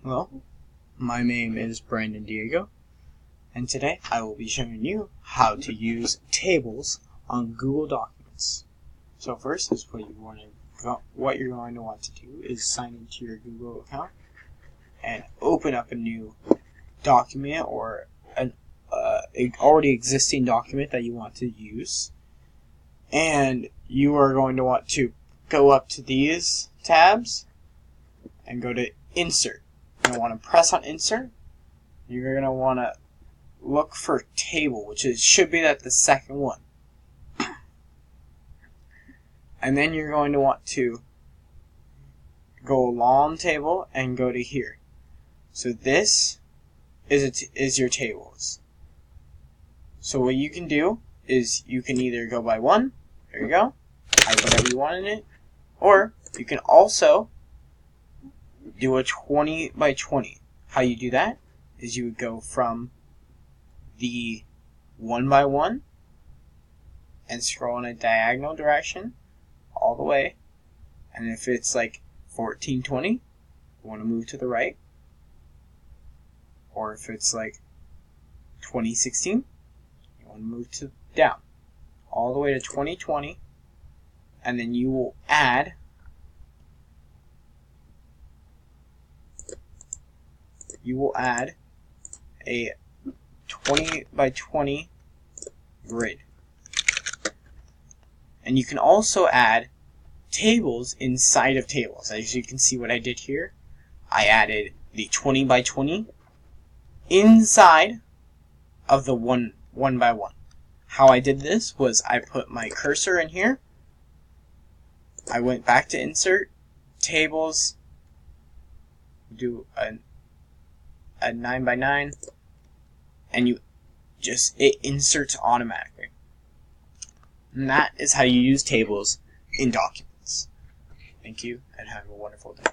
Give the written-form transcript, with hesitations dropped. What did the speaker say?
Hello, my name is Brandon Diego, and today I will be showing you how to use tables on Google Documents. So first is what you're going to want to do is sign into your Google account and open up a new document or an already existing document that you want to use. And you are going to want to go up to these tabs and go to Insert. You're going to want to press on Insert. You're going to want to look for Table, which should be the second one. And then you're going to want to go along Table and go to here. So this is your tables. So what you can do is you can either go by one, there you go, type whatever you want in it, or you can also do a 20 by 20. How you do that is you would go from the 1 by 1 and scroll in a diagonal direction all the way, and if it's like 1420, you want to move to the right, or if it's like 2016, you want to move to down all the way to 2020, and then you will add a 20 by 20 grid. And you can also add tables inside of tables. As you can see what I did here, I added the 20 by 20 inside of the 1 by 1. How I did this was I put my cursor in here, I went back to Insert, Tables, do a 9 by 9, and it inserts automatically. And that is how you use tables in documents. Thank you, and have a wonderful day.